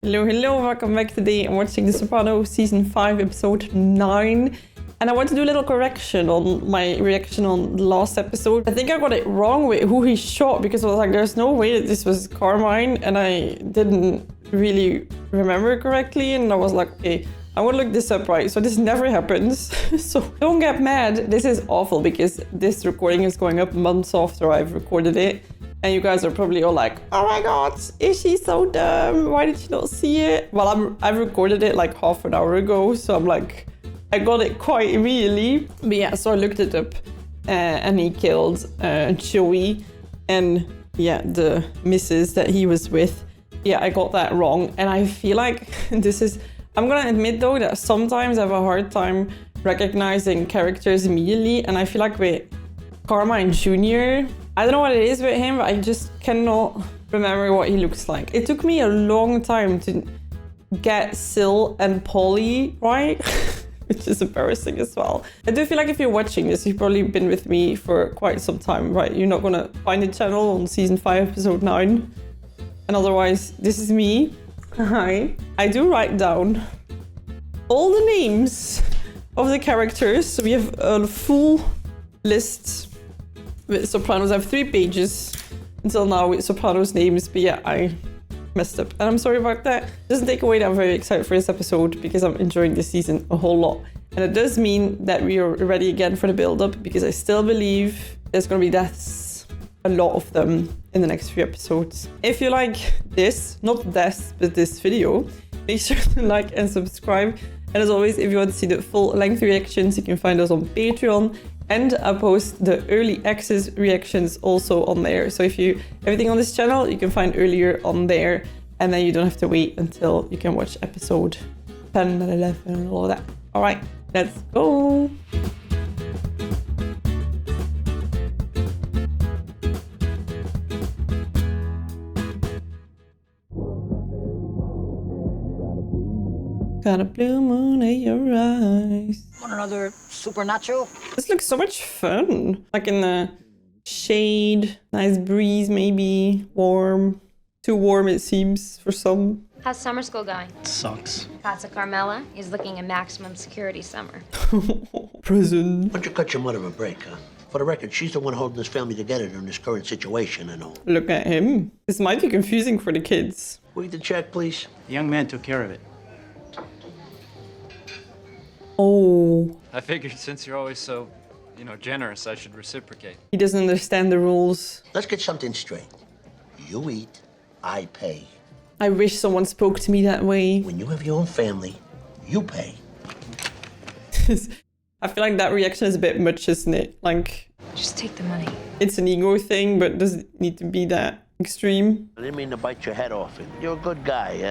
Hello, hello, welcome back. Today I'm watching the Sopranos season 5 episode 9 and I want to do a little correction on my reaction on the last episode. I think I got it wrong with who he shot because I was like, there's no way that this was Carmine and I didn't really remember correctly and I was like, okay, I want to look this up right. So this never happens. So don't get mad. This is awful because this recording is going up months after I've recorded it. And you guys are probably all like, oh my god, is she so dumb? Why did she not see it? Well, I've recorded it like half an hour ago. So I'm like, I got it quite immediately. But yeah, so I looked it up and he killed Joey and yeah, the missus that he was with. Yeah, I got that wrong. And I feel like this is, I'm gonna admit though that sometimes I have a hard time recognizing characters immediately. And I feel like with Carmine Jr., I don't know what it is with him, but I just cannot remember what he looks like. It took me a long time to get Sil and Polly right, which is embarrassing as well. I do feel like if you're watching this, you've probably been with me for quite some time, right? You're not gonna find the channel on season 5, episode 9. And otherwise, this is me. Hi. I do write down all the names of the characters. So we have a full list. With Sopranos, I have 3 pages until now with Sopranos names, but yeah, I messed up. And I'm sorry about that. It doesn't take away that I'm very excited for this episode because I'm enjoying this season a whole lot. And it does mean that we are ready again for the build-up because I still believe there's going to be deaths, a lot of them, in the next few episodes. If you like this, not this, but this video, make sure to like and subscribe. And as always, if you want to see the full-length reactions, you can find us on Patreon. And I post the early access reactions also on there. So if you everything on this channel, you can find earlier on there. And then you don't have to wait until you can watch episode 10 and 11 and all of that. All right, let's go. Got a blue moon in your eyes. Want another super nacho? This looks so much fun. Like in the shade, nice breeze maybe, warm. Too warm it seems for some. How's summer school going? Sucks. Casa Carmela is looking at maximum security summer. Prison. Why don't you cut your mother a break, huh? For the record, she's the one holding this family together during this current situation and all. Look at him. This might be confusing for the kids. Read the check, please. The young man took care of it. Oh. I figured since you're always so, generous, I should reciprocate. He doesn't understand the rules. Let's get something straight. You eat, I pay. I wish someone spoke to me that way. When you have your own family, you pay. I feel like that reaction is a bit much, isn't it? Like, Just take the money. it's an ego thing, but does it need to be that extreme? I didn't mean to bite your head off. You're a good guy.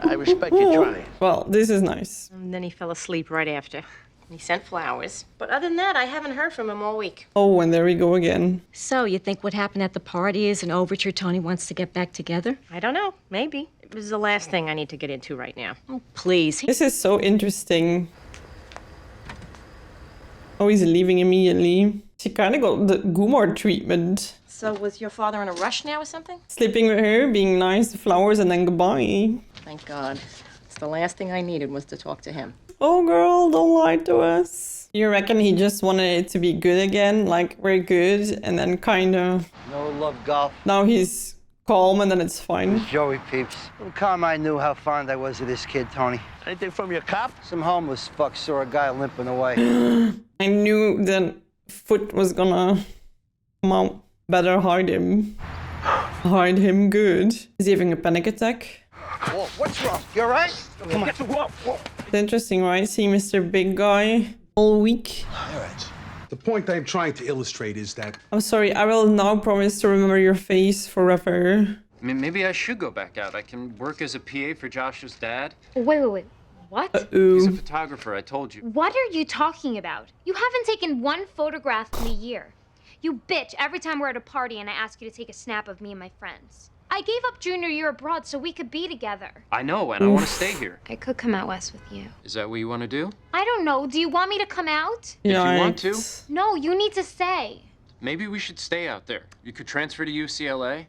I respect you trying. Well, this is nice. And then he fell asleep right after. He sent flowers. But other than that, I haven't heard from him all week. Oh, and there we go again. So, you think what happened at the party is an overture Tony wants to get back together? I don't know. Maybe. It was the last thing I need to get into right now. Oh, please. This is so interesting. Oh, he's leaving immediately. She kind of got the Gumar treatment. So was your father in a rush now or something? Sleeping with her, being nice, the flowers, and then goodbye. Thank God. It's the last thing I needed was to talk to him. Oh, girl, don't lie to us. You reckon he just wanted it to be good again? Like, we're good, and then kind of... No love golf. Now he's calm, and then it's fine. Joey peeps. Well, Carmine knew how fond I was of this kid, Tony. Anything from your cop? Some homeless fuck saw a guy limping away. I knew that Foot was gonna come out. Better hide him. Hide him good. Is he having a panic attack? Whoa, what's wrong? You all right? Come on. Whoa. It's interesting, right? See Mr. Big Guy all week. All right. The point I'm trying to illustrate is that... I'm sorry, I will now promise to remember your face forever. I mean, maybe I should go back out. I can work as a PA for Josh's dad. Wait. What? He's a Uh-oh. photographer, I told you. What are you talking about? You haven't taken one photograph in a year. You bitch every time we're at a party and I ask you to take a snap of me and my friends. I gave up junior year abroad so we could be together. I know, and I want to stay here. I could come out west with you. Is that what you want to do? I don't know. Do you want me to come out? If you want to. Yikes. No, you need to stay. Maybe we should stay out there. You could transfer to UCLA.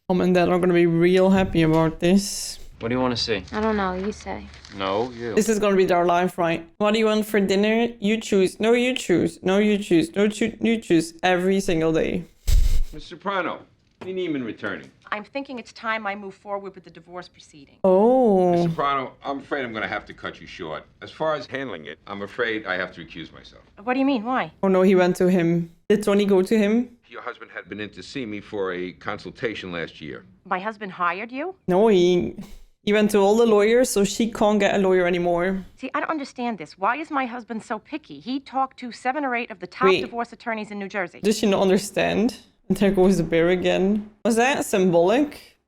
Mom and Dad are gonna be real happy about this. What do you want to see? I don't know, you say. No, you. This is gonna be their life, right? What do you want for dinner? You choose. No, you choose. No, you choose. No, you choose every single day. Miss Soprano, you need him returning. I'm thinking it's time I move forward with the divorce proceeding. Oh. Soprano, I'm afraid I'm going to have to cut you short. As far as handling it, I'm afraid I have to recuse myself. What do you mean? Why? Oh no, he went to him. Did Tony go to him? Your husband had been in to see me for a consultation last year. My husband hired you? No, he went to all the lawyers, so she can't get a lawyer anymore. See, I don't understand this. Why is my husband so picky? He talked to 7 or 8 of the top divorce attorneys in New Jersey. Does she not understand? And there goes the bear again. Was that symbolic?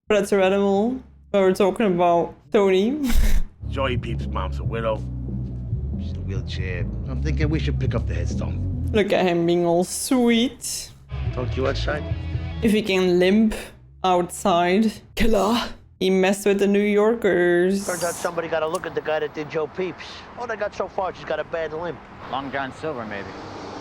But it's incredible. But we're talking about Tony. Joey Peep's mom's a widow. She's in a wheelchair. I'm thinking we should pick up the headstone. Look at him being all sweet. Talk to you outside? If he can limp outside. Killer. He messed with the New Yorkers. Turns out somebody got a look at the guy that did Joe Peeps. All they got so far, she's got a bad limp. Long John Silver, maybe.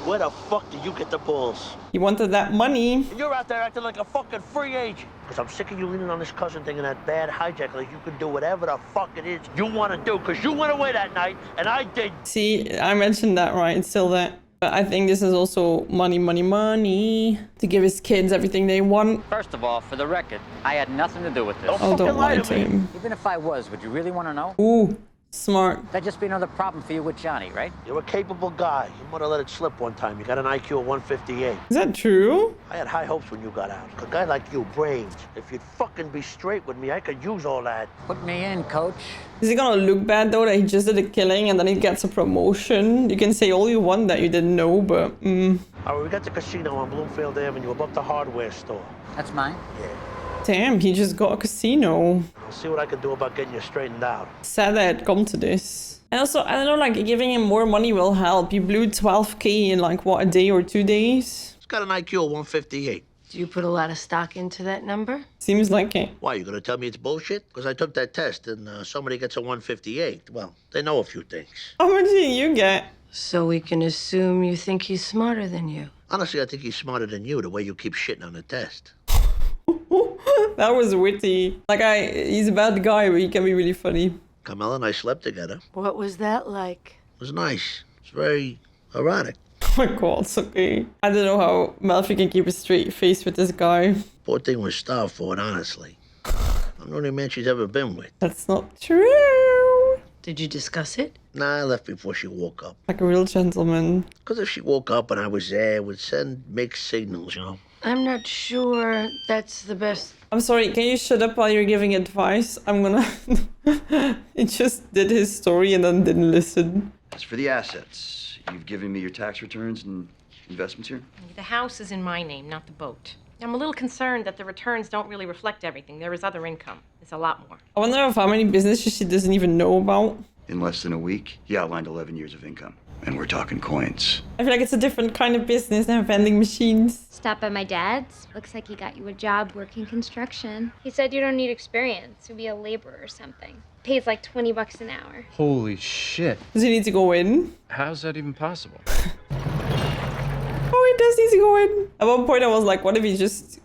Where the fuck did you get the balls? He wanted that money. And you're out there acting like a fucking free agent. Because I'm sick of you leaning on this cousin thing and that bad hijack like you can do whatever the fuck it is you want to do. Because you went away that night and I did. See, I mentioned that, right? It's still that. But I think this is also money, money, money. To give his kids everything they want. First of all, for the record, I had nothing to do with this. Oh, don't lie to him. Even if I was, would you really want to know? Ooh, smart. That'd just be another problem for you with Johnny, right? You're a capable guy. You might have let it slip one time. You got an IQ of 158. Is that true? I had high hopes when you got out. A guy like you, brains. If you'd fucking be straight with me, I could use all that. Put me in, coach. Is he gonna look bad though that he just did a killing and then he gets a promotion? You can say all you want that you didn't know, but All right, we got the casino on Bloomfield Avenue above the hardware store. That's mine. Yeah. damn, he just got a casino. I'll see what I can do about getting you straightened out. Sad that it come to this. And also, I don't know, like, giving him more money will help. You blew 12K in, like, what, a day or 2 days? He's got an IQ of 158. Do you put a lot of stock into that number? Seems like it. Why, you gonna tell me it's bullshit? Because I took that test and somebody gets a 158. Well, they know a few things. How much did you get? So we can assume you think he's smarter than you. Honestly, I think he's smarter than you, the way you keep shitting on the test. That was witty. Like, he's a bad guy, but he can be really funny. Carmela and I slept together. What was that like? It was nice. It's very erotic. Oh my god, it's okay. I don't know how Malfoy can keep a straight face with this guy. Poor thing was starved for it, honestly. I'm the only man she's ever been with. That's not true. Did you discuss it? Nah, I left before she woke up. Like a real gentleman. Because if she woke up and I was there, it would send mixed signals, you know? I'm not sure that's the best. I'm sorry, can you shut up while you're giving advice? I'm gonna... He just did his story and then didn't listen. As for the assets, you've given me your tax returns and investments here? The house is in my name, not the boat. I'm a little concerned that the returns don't really reflect everything. There is other income. It's a lot more. I wonder how many businesses she doesn't even know about. In less than a week, he outlined 11 years of income. And we're talking coins. I feel like it's a different kind of business than vending machines. Stop by my dad's. Looks like he got you a job working construction. He said you don't need experience. You'll be a laborer or something. Pays like $20 an hour. Holy shit. Does he need to go in? How's that even possible? Oh, he does need to go in. At one point I was like, what if he just,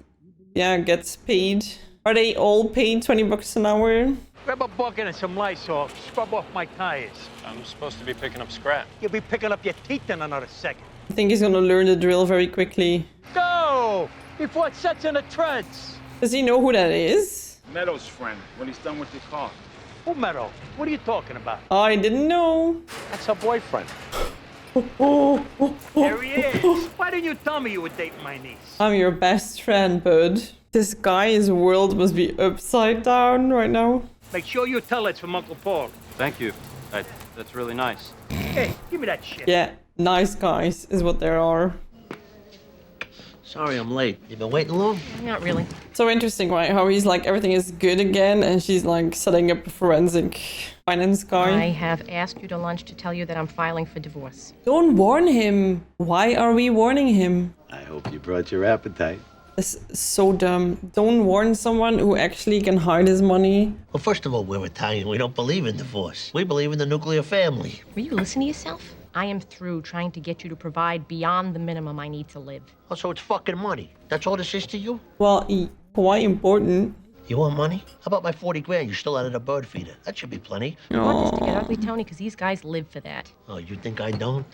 gets paid? Are they all paid $20 an hour? Grab a bucket and some Lysol. Scrub off my tires. I'm supposed to be picking up scrap. You'll be picking up your teeth in another second. I think he's gonna learn the drill very quickly. Go! Before it sets in the treads. Does he know who that is? Meadows' friend, when he's done with your car. Who Meadow? What are you talking about? I didn't know. That's her boyfriend. There he is. Why didn't you tell me you were dating my niece? I'm your best friend, bud. This guy's world must be upside down right now. Make sure you tell it's from Uncle Paul. Thank you. That's really nice. Hey, give me that shit. Yeah, nice guys is what there are. Sorry I'm late. You been waiting long? Not really. So interesting, right? How he's like, everything is good again, and she's like setting up a forensic finance guy. I have asked you to lunch to tell you that I'm filing for divorce. Don't warn him. Why are we warning him? I hope you brought your appetite. It's so dumb. Don't warn someone who actually can hide his money. Well, first of all, we're Italian. We don't believe in divorce. We believe in the nuclear family. Will you listen to yourself? I am through trying to get you to provide beyond the minimum I need to live. Oh, so it's fucking money. That's all this is to you? Well, quite important. You want money? How about my 40 grand you stole out of the bird feeder? That should be plenty. You want this to get ugly, Tony? Because these guys live for that. Oh, you think I don't?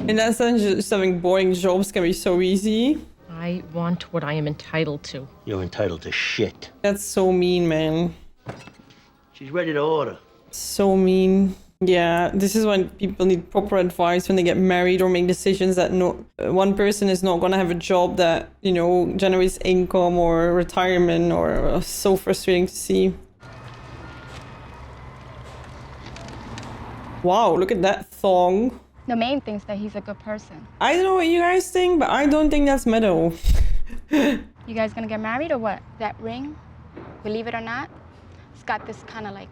In that sense, just having boring jobs can be so easy. I want what I am entitled to. You're entitled to shit. That's so mean, man. She's ready to order. So mean. Yeah, this is when people need proper advice when they get married or make decisions that one person is not gonna have a job that, you know, generates income or retirement, or so frustrating to see. Wow, look at that thong. The main thing is that he's a good person. I don't know what you guys think, but I don't think that's metal. You guys gonna get married or what? That ring, believe it or not, it's got this kind of like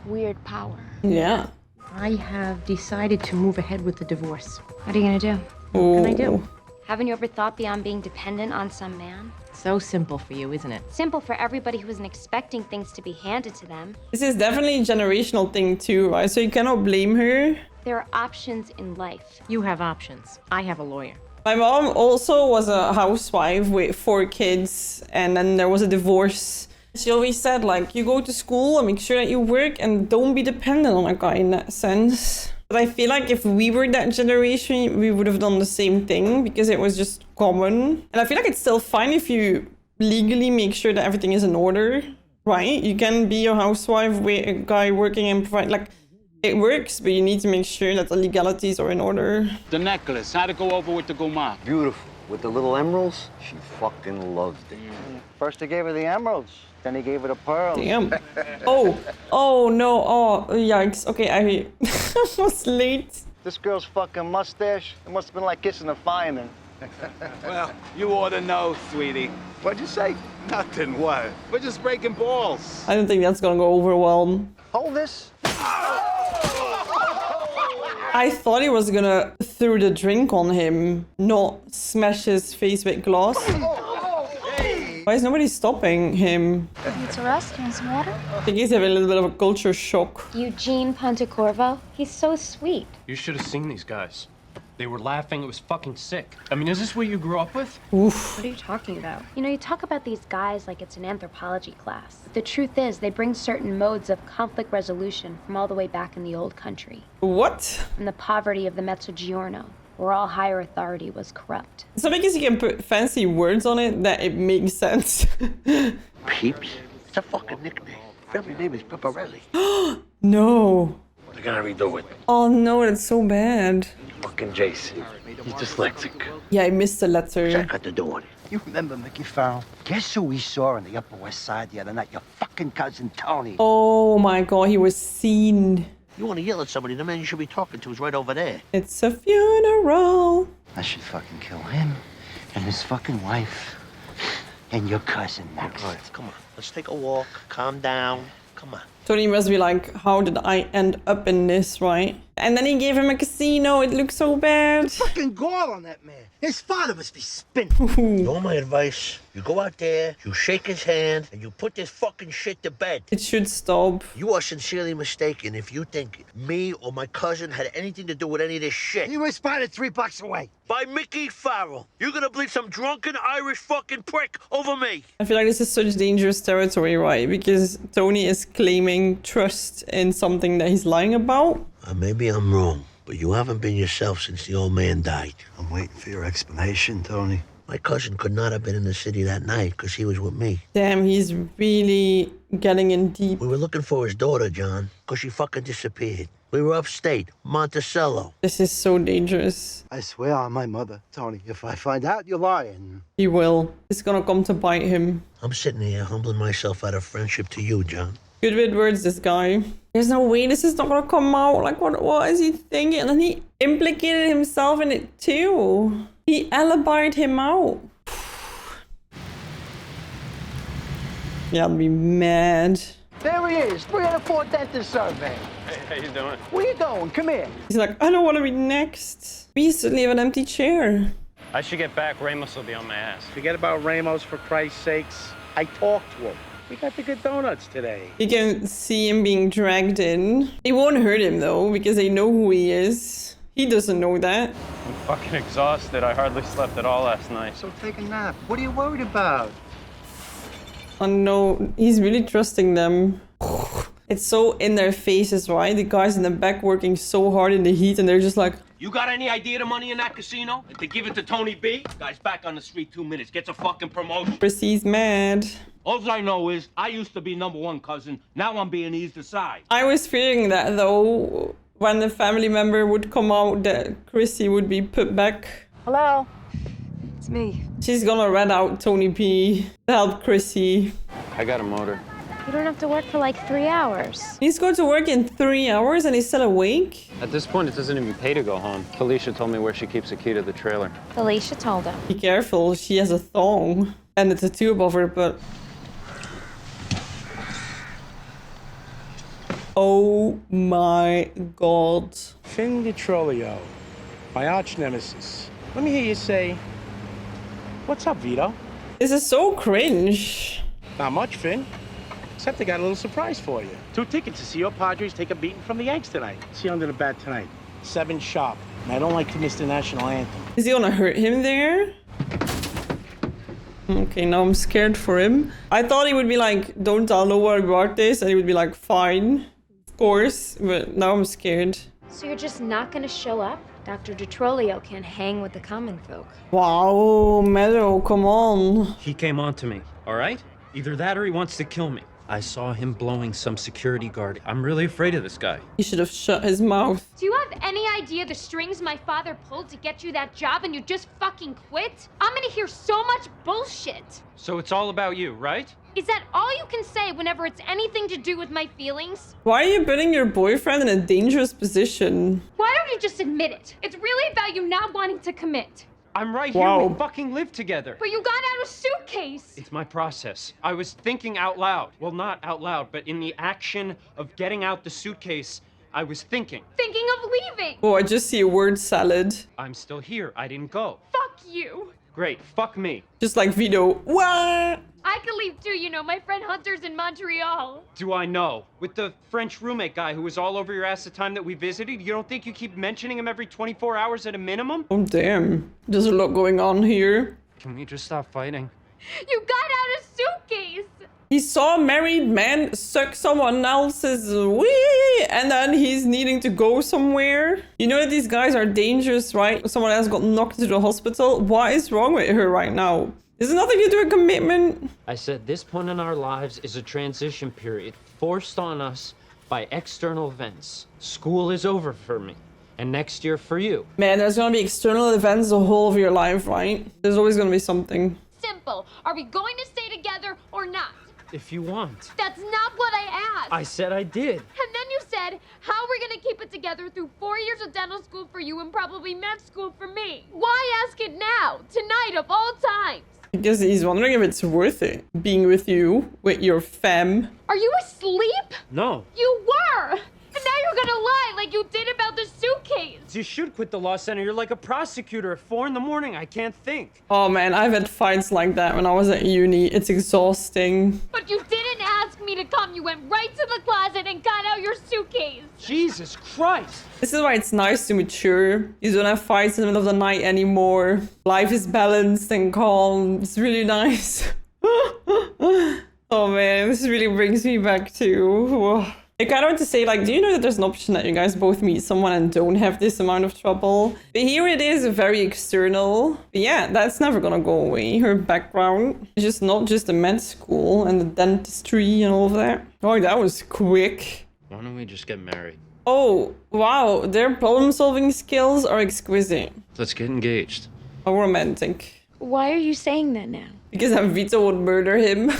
weird power. Yeah. I have decided to move ahead with the divorce. What are you gonna do? What can I do? Haven't you ever thought beyond being dependent on some man? So simple for you, isn't it? Simple for everybody who isn't expecting things to be handed to them. This is definitely a generational thing too, right? So you cannot blame her. There are options in life. You have options. I have a lawyer. My mom also was a housewife with 4 kids, and then there was a divorce. She always said, like, you go to school and make sure that you work and don't be dependent on a guy in that sense. But I feel like if we were that generation, we would have done the same thing because it was just common. And I feel like it's still fine if you legally make sure that everything is in order, right? You can be a housewife with a guy working and provide, like, it works, but you need to make sure that the legalities are in order. The necklace, how'd it go over with the guma? Beautiful. With the little emeralds, she fucking loved it. First he gave her the emeralds, then he gave her the pearls. Damn. Oh no, oh, yikes. Okay, I was late. This girl's fucking mustache, it must have been like kissing a fireman. Well, you ought to know, sweetie. What'd you say? Nothing, what? We're just breaking balls. I don't think that's gonna go over well. Hold this. I thought he was gonna throw the drink on him, not smash his face with glass. Why is nobody stopping him? Need to rest, you want some water? I think he's having a little bit of a culture shock. Eugene Pontecorvo, he's so sweet. You should have seen these guys. They were laughing. It was fucking sick. I mean, is this what you grew up with? Oof. What are you talking about? You know, you talk about these guys like it's an anthropology class. The truth is, they bring certain modes of conflict resolution from all the way back in the old country. What? From the poverty of the Mezzogiorno, where all higher authority was corrupt. So because you can put fancy words on it, that it makes sense. Peeps? It's a fucking nickname. Family name is Pepparelli. No. They're gonna redo it. Oh no, that's so bad. Fucking Jason. He's dyslexic. Yeah, I missed the letter. Check out the door. You remember Mickey Farrell? Guess who we saw on the Upper West Side the other night? Your fucking cousin Tony. Oh my god, he was seen. You want to yell at somebody, the man you should be talking to is right over there. It's a funeral. I should fucking kill him and his fucking wife and your cousin next. All right, come on. Let's take a walk. Calm down. Come on. Tony must be like, how did I end up in this, right? And then he gave him a casino. It looks so bad. Fucking gall on that man. His father must be spinning. You know my advice? You go out there, you shake his hand, and you put this fucking shit to bed. It should stop. You are sincerely mistaken if you think me or my cousin had anything to do with any of this shit. He was spotted 3 blocks away. By Mickey Farrell. You're gonna believe some drunken Irish fucking prick over me. I feel like this is such dangerous territory, right? Because Tony is claiming trust in something that he's lying about. Maybe I'm wrong, but you haven't been yourself since the old man died. I'm waiting for your explanation, Tony. My cousin could not have been in the city that night because he was with me. Damn, he's really getting in deep. We were looking for his daughter, John, because she fucking disappeared. We were upstate, Monticello. This is so dangerous. I swear on my mother, Tony, if I find out you're lying. He will. It's gonna come to bite him. I'm sitting here humbling myself out of friendship to you, John. Good with words, this guy. There's no way this is not gonna come out. Like, what is he thinking? And then he implicated himself in it too. He alibied him out. Yeah, I'd be mad. There he is, 3 out of 4 dentist survey. Hey, how you doing? Where you going? Come here. He's like, I don't want to be next. We used to leave an empty chair. I should get back. Ramos will be on my ass. Forget about Ramos, for Christ's sakes. I talked to him. We got the good donuts today. You can see him being dragged in. It won't hurt him though, because they know who he is. He doesn't know that. I'm fucking exhausted. I hardly slept at all last night. So take a nap. What are you worried about? unknown. He's really trusting them. It's so in their faces, right? The guys in the back working so hard in the heat and they're just like, You got any idea the money in that casino? And to give it to Tony B? Guy's back on the street 2 minutes, gets a fucking promotion. Chrissy's mad. All I know is I used to be #1 cousin. Now I'm being eased aside. I was fearing that though, when the family member would come out, that Chrissy would be put back. Hello? It's me. She's gonna rat out Tony P to help Chrissy. I got a motor. You don't have to work for like 3 hours. He's going to work in 3 hours and he's still awake? At this point, it doesn't even pay to go home. Felicia told me where she keeps the key to the trailer. Felicia told him. Be careful, she has a thong and a tattoo above her, but... Oh my god. Finn DiTrolio, my arch nemesis. Let me hear you say, "What's up, Vito?" This is so cringe. Not much, Finn. Except I got a little surprise for you. 2 tickets to see your Padres take a beating from the Yanks tonight. See you under the bat tonight. 7 sharp. And I don't like to miss the national anthem. Is he gonna hurt him there? Okay, now I'm scared for him. I thought he would be like, don't tell no one about this, and he would be like, fine, of course, but now I'm scared. So you're just not gonna show up? Dr. DiTrolio can't hang with the common folk. Wow, Meadow, come on. He came on to me, all right? Either that or he wants to kill me. I saw him blowing some security guard. I'm really afraid of this guy. He should have shut his mouth. Do you have any idea the strings my father pulled to get you that job and you just fucking quit? I'm gonna hear so much bullshit. So it's all about you, right? Is that all you can say whenever it's anything to do with my feelings? Why are you putting your boyfriend in a dangerous position? Why don't you just admit it? It's really about you not wanting to commit. I'm right here. We fucking live together. But you got out a suitcase. It's my process. I was thinking out loud. Well, not out loud, but in the action of getting out the suitcase, I was thinking. Thinking of leaving. Oh, I just see a word salad. I'm still here. I didn't go. Fuck you. Great. Fuck me. Just like Vito. What? I could leave too, you know. My friend Hunter's in Montreal. Do I know? With the French roommate guy who was all over your ass the time that we visited, you don't think you keep mentioning him every 24 hours at a minimum? Oh, damn. There's a lot going on here. Can we just stop fighting? You got out a suitcase. He saw a married man suck someone else's wee, and then he's needing to go somewhere. You know that these guys are dangerous, right? Someone else got knocked into the hospital. What is wrong with her right now? This is nothing to do with commitment. I said this point in our lives is a transition period forced on us by external events. School is over for me, and next year for you. Man, there's gonna be external events the whole of your life, right? There's always gonna be something. Simple. Are we going to stay together or not? If you want. That's not what I asked. I said I did. And then you said, how are we gonna keep it together through 4 years of dental school for you and probably med school for me? Why ask it now, tonight of all times? Because he's wondering if it's worth it, being with you, with your fam. Are you asleep? No. You were! And now you're gonna lie like you did about the suitcase. You should quit the law center. You're like a prosecutor at 4 in the morning. I can't think. Oh man, I've had fights like that when I was at uni. It's exhausting. But you didn't ask me to come. You went right to the closet and got out your suitcase. Jesus Christ. This is why it's nice to mature. You don't have fights in the middle of the night anymore. Life is balanced and calm. It's really nice. Oh man, this really brings me back to... I kind of want to say, like, do you know that there's an option that you guys both meet someone and don't have this amount of trouble? But here it is, very external. But yeah, that's never gonna go away. Her background is just not just the med school and the dentistry and all of that. Oh, that was quick. Why don't we just get married? Oh, wow. Their problem-solving skills are exquisite. Let's get engaged. How romantic. Why are you saying that now? Because Vito would murder him.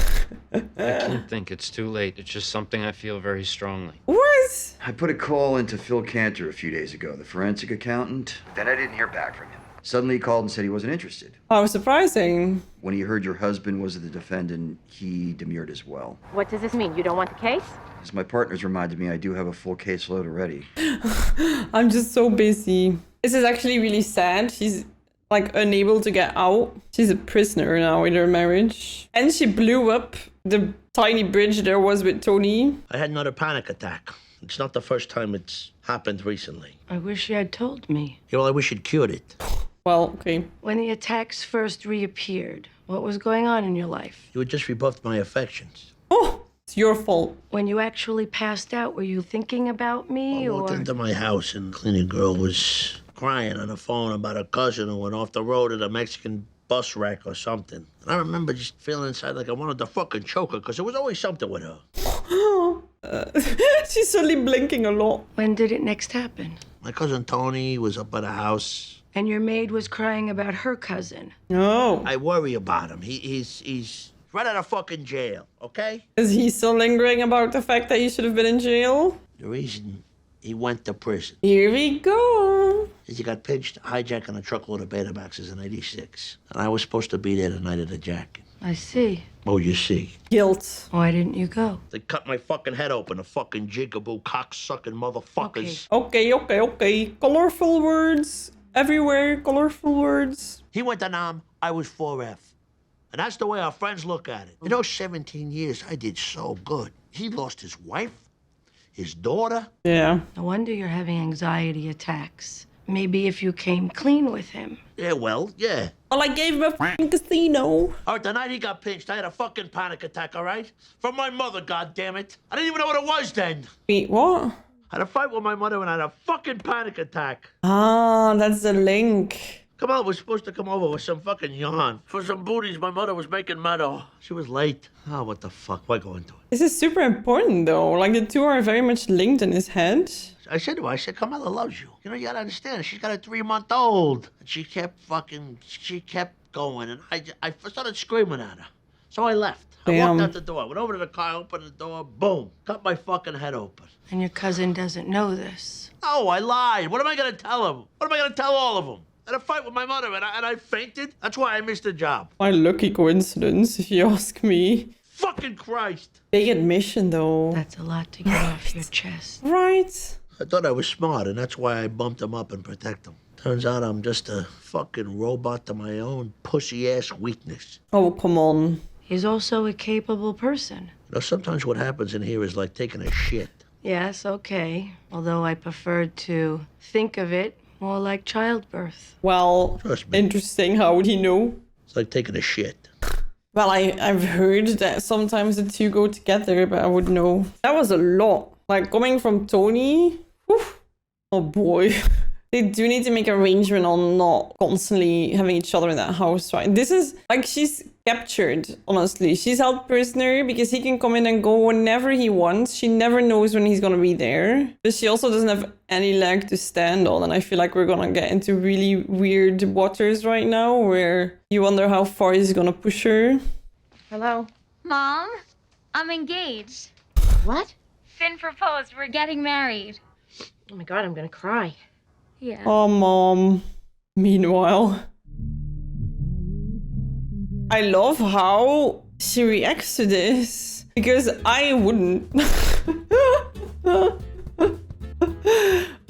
I can't think. It's too late. It's just something I feel very strongly. What? I put a call into Phil Cantor a few days ago, the forensic accountant. Then I didn't hear back from him. Suddenly he called and said he wasn't interested. Oh, surprising. When he heard your husband was the defendant, he demurred as well. What does this mean? You don't want the case? As my partners reminded me, I do have a full caseload already. I'm just so busy. This is actually really sad. She's like unable to get out. She's a prisoner now in her marriage. And she blew up the tiny bridge there was with Tony. I had another panic attack. It's not the first time it's happened recently. I wish you had told me. Yeah, well, I wish you'd cured it. Well, okay. When the attacks first reappeared, What was going on in your life? You had just rebuffed my affections. Oh, it's your fault. When you actually passed out, were you thinking about me I walked into my house and the cleaning girl was crying on the phone about her cousin who went off the road at a Mexican bus wreck or something. And I remember just feeling inside like I wanted to fucking choke her because there was always something with her. She's suddenly blinking a lot. When did it next happen? My cousin Tony was up at the house. And your maid was crying about her cousin. Oh. I worry about him. He's right out of fucking jail, okay? Is he still lingering about the fact that he should have been in jail? The reason he went to prison Here we go. is he got pinched hijacking a truckload of Betamaxes in '86. And I was supposed to be there the night of the jacking. I see. Oh, you see. Guilt. Why didn't you go? They cut my fucking head open, the fucking jigaboo cocksucking motherfuckers. Okay. Colorful words. Everywhere, colorful words. He went to Nam, I was 4F. And that's the way our friends look at it. In those 17 years, I did so good. He lost his wife, his daughter. Yeah. No wonder you're having anxiety attacks. Maybe if you came clean with him. Yeah, well, yeah. Well, I gave him a fucking casino. All right, the night he got pinched, I had a fucking panic attack, all right? From my mother, goddammit. I didn't even know what it was then. Wait, what? I had a fight with my mother and I had a fucking panic attack. Ah, that's the link. Come on, we're supposed to come over with some fucking yarn. For some booties my mother was making meadow. She was late. Oh, what the fuck? Why go into it? This is super important, though. Like, the two are very much linked in his head. I said to her, Carmela loves you. You know, you gotta understand, she's got a 3-month-old. And she kept going. And I started screaming at her. So I left. I walked out the door, went over to the car, opened the door, boom, cut my fucking head open. And your cousin doesn't know this. No, I lied. What am I gonna tell him? What am I gonna tell all of them? I had a fight with my mother and I fainted. That's why I missed the job. My lucky coincidence, if you ask me. Fucking Christ. Big admission, though. That's a lot to get off your chest. Right. I thought I was smart, and that's why I bumped him up and protect him. Turns out I'm just a fucking robot to my own pussy-ass weakness. Oh, come on. He's also a capable person. You know, sometimes what happens in here is like taking a shit. Yes, okay. Although I preferred to think of it more like childbirth. Well, interesting. How would he know? It's like taking a shit. Well, I've heard that sometimes the two go together, but I would know. That was a lot. Like, coming from Tony. Whew, oh boy. They do need to make arrangement on not constantly having each other in that house, right? This is like, she's captured, honestly. She's held prisoner because he can come in and go whenever he wants. She never knows when he's gonna be there. But she also doesn't have any leg to stand on. And I feel like we're gonna get into really weird waters right now where you wonder how far he's gonna push her. Hello? Mom, I'm engaged. What? Finn proposed. We're getting married. Oh my God, I'm gonna cry. Yeah. Oh, Mom. Meanwhile, I love how she reacts to this because I wouldn't.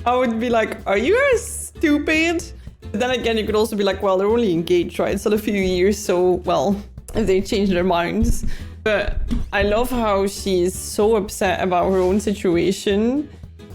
I would be like, are you guys stupid? But then again, you could also be like, well, they're only engaged, right? It's not a few years, so, well, if they change their minds. But I love how she is so upset about her own situation.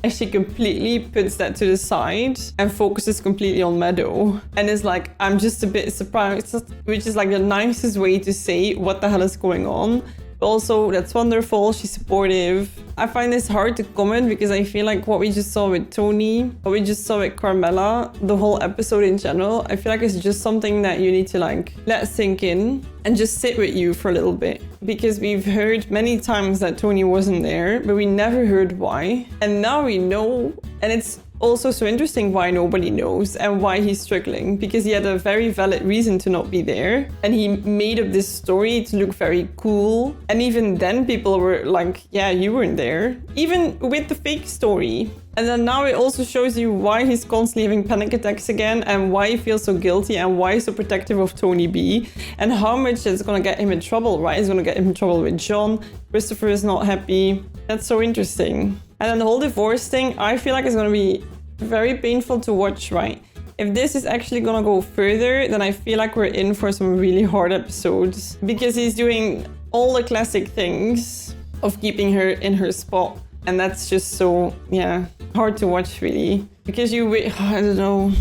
And she completely puts that to the side and focuses completely on Meadow. And is like, I'm just a bit surprised, which is like the nicest way to say what the hell is going on. But also, that's wonderful, she's supportive. I find this hard to comment because I feel like what we just saw with Tony, what we just saw with Carmela, the whole episode in general, I feel like it's just something that you need to like let sink in and just sit with you for a little bit. Because we've heard many times that Tony wasn't there, but we never heard why. And now we know, and it's also so interesting why nobody knows and why he's struggling, because he had a very valid reason to not be there. And he made up this story to look very cool. And even then people were like, yeah, you weren't there. Even with the fake story. And then now it also shows you why he's constantly having panic attacks again and why he feels so guilty and why he's so protective of Tony B and how much it's gonna get him in trouble, right? It's gonna get him in trouble with John. Christopher is not happy. That's so interesting. And then the whole divorce thing, I feel like it's gonna be very painful to watch, right? If this is actually gonna go further, then I feel like we're in for some really hard episodes because he's doing all the classic things of keeping her in her spot. And that's just so, yeah, hard to watch really. Because I don't know,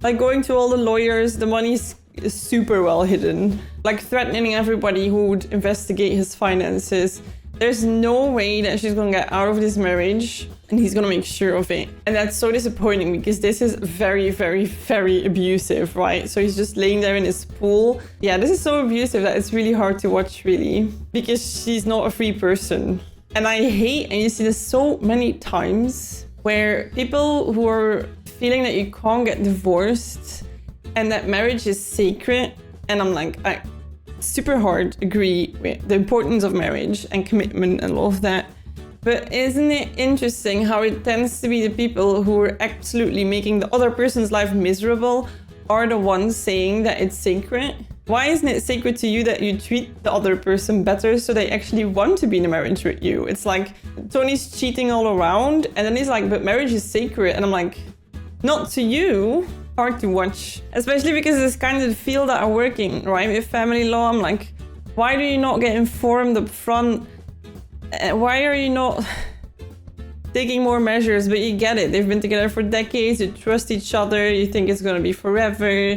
like going to all the lawyers, the money's is super well hidden. Like threatening everybody who would investigate his finances. There's no way that she's gonna get out of this marriage and he's gonna make sure of it. And that's so disappointing because this is very, very, very abusive, right? So he's just laying there in his pool. Yeah, this is so abusive that it's really hard to watch, really, because she's not a free person. And I hate, and you see this so many times, where people who are feeling that you can't get divorced and that marriage is sacred. And I'm like, I super hard agree with the importance of marriage and commitment and all of that. But isn't it interesting how it tends to be the people who are absolutely making the other person's life miserable are the ones saying that it's sacred? Why isn't it sacred to you that you treat the other person better so they actually want to be in a marriage with you? It's like Tony's cheating all around and then he's like, but marriage is sacred. And I'm like, not to you. Hard to watch, especially because it's kind of the field that are working, right? With family law, I'm like, why do you not get informed up front? Why are you not taking more measures? But you get it. They've been together for decades. You trust each other. You think it's going to be forever.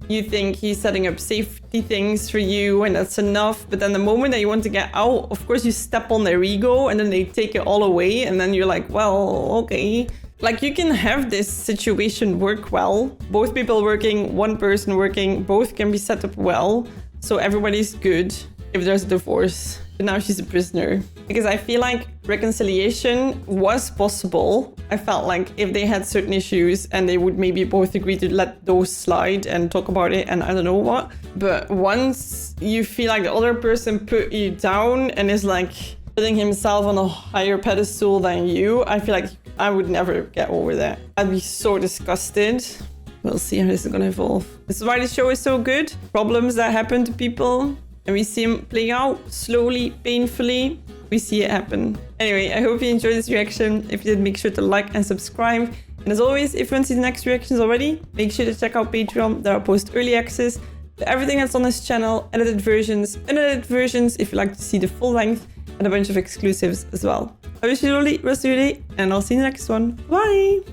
You think he's setting up safety things for you and that's enough. But then the moment that you want to get out, of course, you step on their ego and then they take it all away. And then you're like, well, okay. Like you can have this situation work well. Both people working, one person working, both can be set up well. So everybody's good if there's a divorce. But now she's a prisoner. Because I feel like reconciliation was possible. I felt like if they had certain issues and they would maybe both agree to let those slide and talk about it and I don't know what. But once you feel like the other person put you down and is like putting himself on a higher pedestal than you, I feel like I would never get over that. I'd be so disgusted. We'll see how this is gonna evolve. This is why the show is so good. Problems that happen to people and we see them play out slowly, painfully. We see it happen. Anyway, I hope you enjoyed this reaction. If you did, make sure to like and subscribe. And as always, if you want to see the next reactions already, make sure to check out Patreon. There I post early access to everything that's on this channel, edited versions, unedited versions if you like to see the full length, and a bunch of exclusives as well. I wish you a lovely rest of your day, and I'll see you in the next one. Bye!